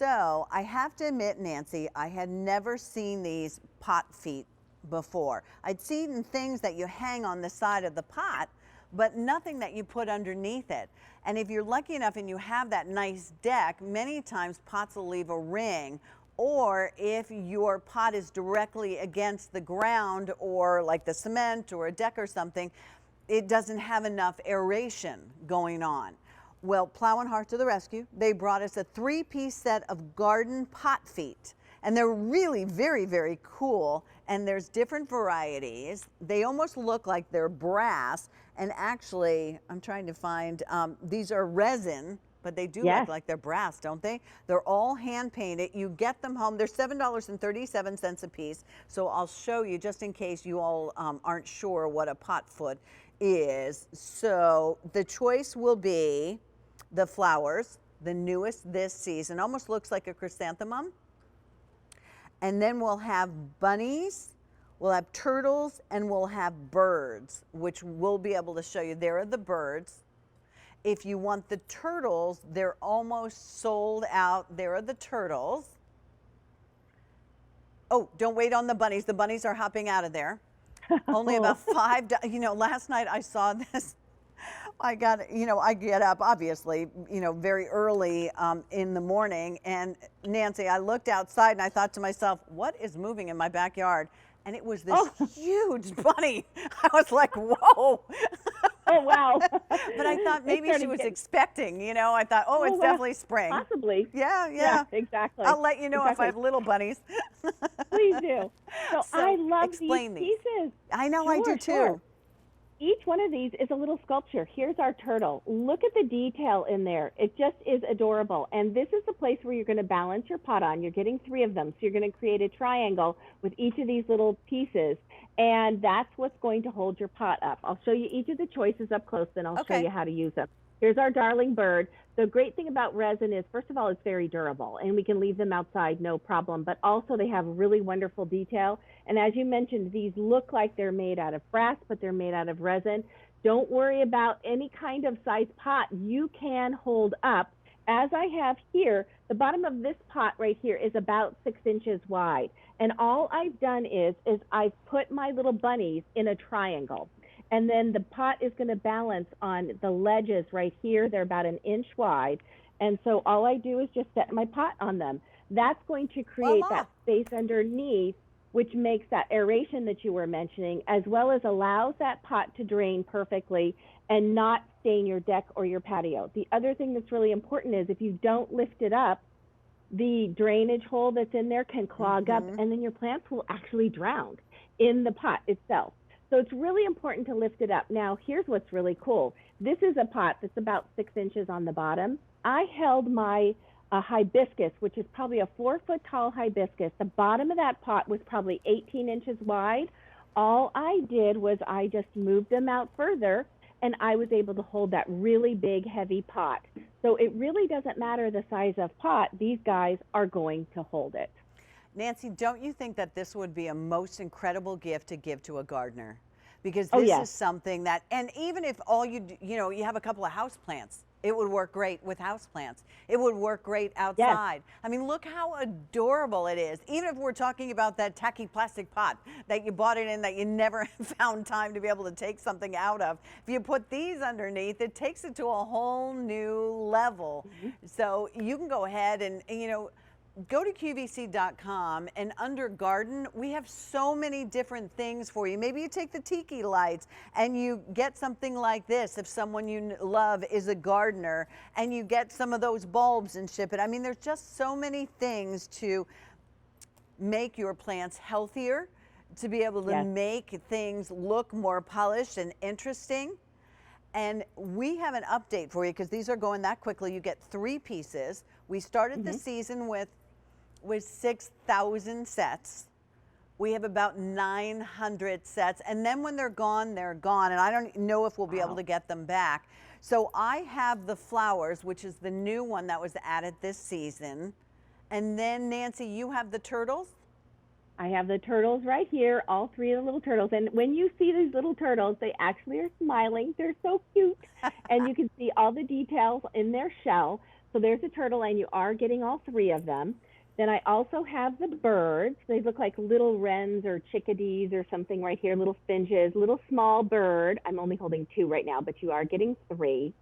So I have to admit, Nancy, I had never seen these pot feet before. I'd seen things that you hang on the side of the pot, but nothing that you put underneath it. And if you're lucky enough and you have that nice deck, many times pots will leave a ring, or if your pot is directly against the ground or like the cement or a deck or something, it doesn't have enough aeration going on. Well, Plow Hearth to the rescue. They brought us a 3-piece set of garden pot feet. And they're really very, very cool. And there's different varieties. They almost look like they're brass. And actually, I'm trying to find, these are resin, but they do look like they're brass, don't they? They're all hand painted. You get them home. They're $7.37 a piece. So I'll show you just in case you all aren't sure what a pot foot is. So the choice will be the flowers, the newest this season, almost looks like a chrysanthemum. And then we'll have bunnies, we'll have turtles, and we'll have birds, which we'll be able to show you. There are the birds. If you want the turtles, they're almost sold out. There are the turtles. Oh, don't wait on the bunnies. The bunnies are hopping out of there. Only about $5. You know, last night I saw this. I get up obviously, very early in the morning. And Nancy, I looked outside and I thought to myself, what is moving in my backyard? And it was this huge bunny. I was like, whoa. Oh, wow. But I thought maybe she was expecting, I thought, it's definitely spring. Possibly. Yeah, exactly. I'll let you know if I have little bunnies. Please do. So I love explain these pieces. I know, I do too. Sure. Each one of these is a little sculpture. Here's our turtle. Look at the detail in there. It just is adorable. And this is the place where you're going to balance your pot on. You're getting 3 of them. So you're going to create a triangle with each of these little pieces. And that's what's going to hold your pot up. I'll show you each of the choices up close, and I'll show you how to use them. Here's our darling bird. The great thing about resin is, first of all, it's very durable, and we can leave them outside, no problem. But also they have really wonderful detail. And as you mentioned, these look like they're made out of brass, but they're made out of resin. Don't worry about any kind of size pot you can hold up. As I have here, the bottom of this pot right here is about 6 inches wide. And all I've done is I've put my little bunnies in a triangle. And then the pot is going to balance on the ledges right here. They're about 1 inch wide. And so all I do is just set my pot on them. That's going to create that space underneath, which makes that aeration that you were mentioning, as well as allows that pot to drain perfectly and not stain your deck or your patio. The other thing that's really important is if you don't lift it up, the drainage hole that's in there can clog up, and then your plants will actually drown in the pot itself. So it's really important to lift it up. Now, here's what's really cool. This is a pot that's about 6 inches on the bottom. I held my hibiscus, which is probably a 4-foot tall hibiscus. The bottom of that pot was probably 18 inches wide. All I did was I just moved them out further, and I was able to hold that really big, heavy pot. So it really doesn't matter the size of pot. These guys are going to hold it. Nancy, don't you think that this would be a most incredible gift to give to a gardener? Because this is something that, and even if all you have a couple of house plants, it would work great with house plants. It would work great outside. I mean, look how adorable it is. Even if we're talking about that tacky plastic pot that you bought it in that you never found time to be able to take something out of. If you put these underneath, it takes it to a whole new level. So you can go ahead and, go to QVC.com, and under garden, we have so many different things for you. Maybe you take the tiki lights and you get something like this if someone you love is a gardener, and you get some of those bulbs and ship it. I mean, there's just so many things to make your plants healthier, to be able to make things look more polished and interesting. And we have an update for you because these are going that quickly. You get 3 pieces. We started the season with 6,000 sets. We have about 900 sets. And then when they're gone, they're gone. And I don't know if we'll be able to get them back. So I have the flowers, which is the new one that was added this season. And then Nancy, you have the turtles? I have the turtles right here, all 3 of the little turtles. And when you see these little turtles, they actually are smiling. They're so cute. And you can see all the details in their shell. So there's a turtle, and you are getting all 3 of them. Then I also have the birds. They look like little wrens or chickadees or something right here, little finches, little small bird. I'm only holding 2 right now, but you are getting 3.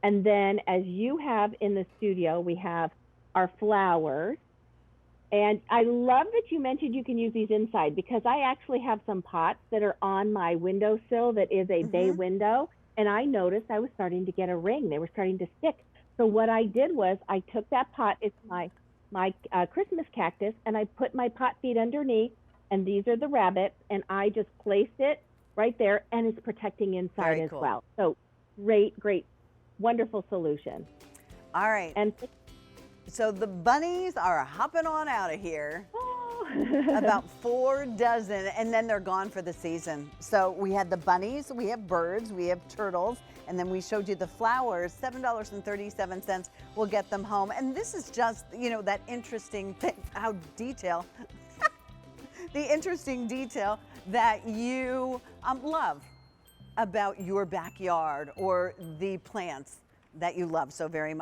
And then as you have in the studio, we have our flowers. And I love that you mentioned you can use these inside, because I actually have some pots that are on my windowsill that is a bay window. And I noticed I was starting to get a ring. They were starting to stick. So what I did was I took that pot, it's my Christmas cactus, and I put my pot feet underneath, and these are the rabbits, and I just placed it right there, and it's protecting inside Very as cool. well. So great, wonderful solution. All right. And So the bunnies are hopping on out of here. oh. About 4 dozen, and then they're gone for the season. So we had the bunnies, we have birds, we have turtles, and then we showed you the flowers. $7.37 will get them home. And this is just, you know, that interesting thing, how detail, the interesting detail that you love about your backyard or the plants that you love so very much.